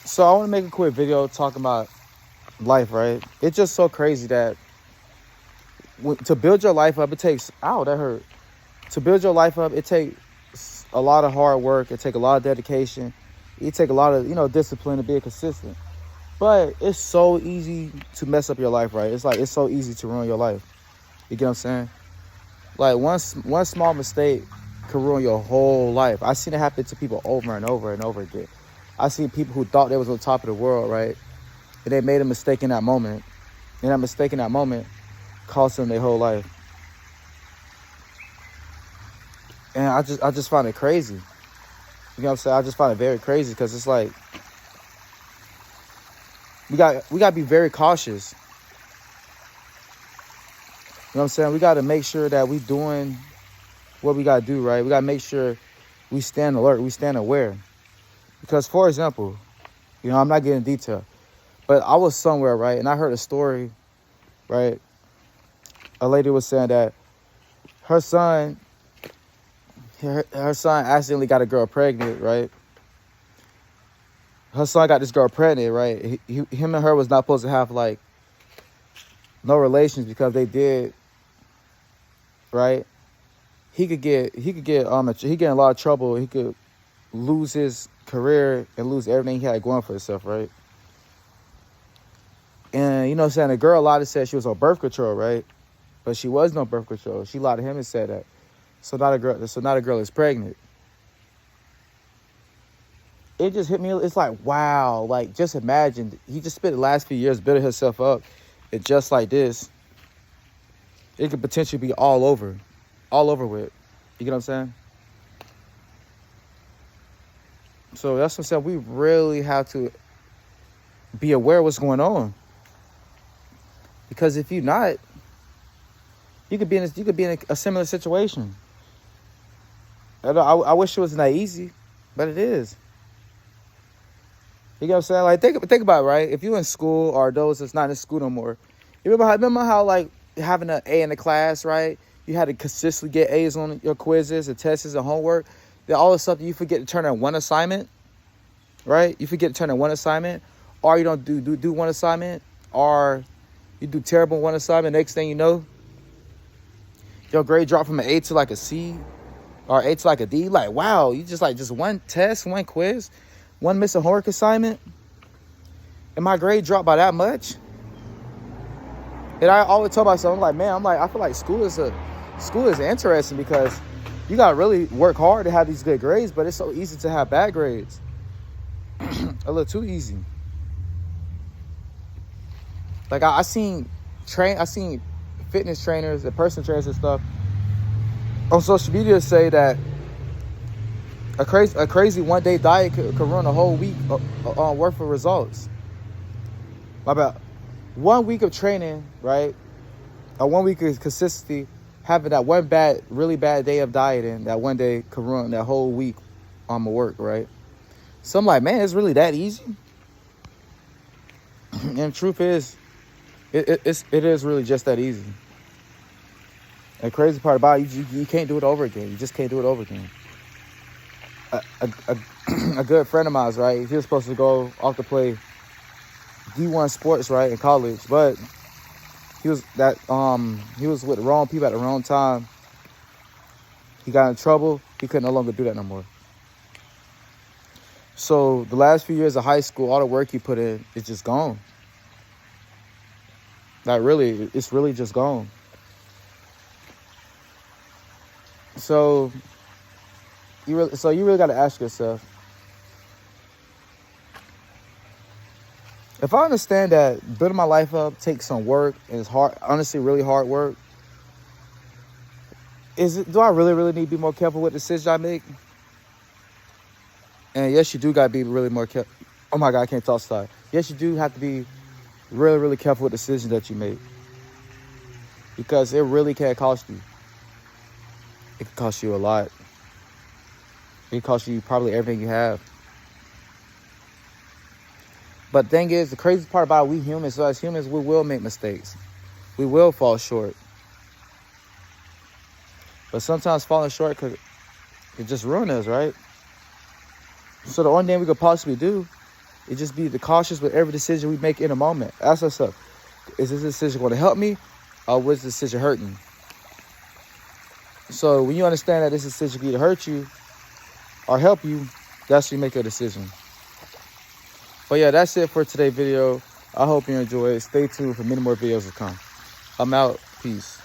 So I want to make a quick video talking about life, right? It's just so crazy that to build your life up, it takes, ow, that hurt. To build your life up, it takes a lot of hard work. It takes a lot of dedication. It takes a lot of, discipline to be consistent. But it's so easy to mess up your life, right? It's like, it's so easy to ruin your life. You get what I'm saying? Like one small mistake could ruin your whole life. I've seen it happen to people over and over and over again. I see people who thought they was on top of the world, right? And they made a mistake in that moment. And that mistake in that moment cost them their whole life. And I just find it crazy. You know what I'm saying? I just find it very crazy because it's like we got to be very cautious. You know what I'm saying? We got to make sure that we doing what we got to do, right? We got to make sure we stand alert, we stand aware. Because, for example, I'm not getting detail, but I was somewhere, right, and I heard a story, right? A lady was saying that her son accidentally got a girl pregnant, right? Her son got this girl pregnant, right? Him and her was not supposed to have, like, no relations because they did, right? He could get in a lot of trouble. He could lose his career and lose everything he had going for himself, right? And you know what I'm saying, the girl lied and said she was on birth control, right? But she was no birth control. She lied to him and said that. So now the girl is pregnant. It just hit me. It's like, wow, like just imagine he just spent the last few years building himself up, and just like this, it could potentially be all over with. You get what I'm saying? So that's what I'm saying. We really have to be aware of what's going on. Because if you're not, you could be in a similar situation. I wish it wasn't that easy, but it is. You know what I'm saying? Like think about it, right? If you're in school or those that's not in school no more, you remember how like having an A in the class, right? You had to consistently get A's on your quizzes and tests and homework. Then all of a sudden you forget to turn in one assignment, right? You forget to turn in one assignment, or you don't do one assignment, or you do terrible in one assignment. Next thing you know, your grade dropped from an A to like a C, or A to like a D. Like, wow, you just one test, one quiz, one missing homework assignment, and my grade dropped by that much. And I always tell myself, I feel like school is interesting because you gotta really work hard to have these good grades, but it's so easy to have bad grades. A little too easy. Like I seen fitness trainers and personal trainers and stuff on social media say that a crazy one-day diet could run a whole week worth of results. My bad. 1 week of training, right? Or 1 week of consistency, having that one really bad day of dieting, that one day could run that whole week of work, right? So I'm like, man, it's really that easy? And the truth is, it is really just that easy. And the crazy part about it, you can't do it over again. You just can't do it over again. A good friend of mine, right? He was supposed to go off to play D1 sports, right, in college, but he was with the wrong people at the wrong time. He got in trouble. He could no longer do that no more. So the last few years of high school, all the work he put in is just gone. Like really, it's really just gone. So you really got to ask yourself, if I understand that building my life up takes some work and it's hard, honestly, really hard work, do I really need to be more careful with the decisions I make? And yes, you do got to be really more careful. Oh my God, I can't talk style. Yes, you do have to be really careful with the decisions that you make. Because it really can cost you. It can cost you a lot. It can cost you probably everything you have. But the thing is, the crazy part about we humans, so as humans, we will make mistakes. We will fall short. But sometimes falling short could just ruin us, right? So the only thing we could possibly do It just be the cautious with every decision we make in a moment. Ask yourself, is this decision going to help me, or was this decision hurt me? So when you understand that this decision can either hurt you or help you, that's when you make a decision. But yeah, that's it for today's video. I hope you enjoy it. Stay tuned for many more videos to come. I'm out. Peace.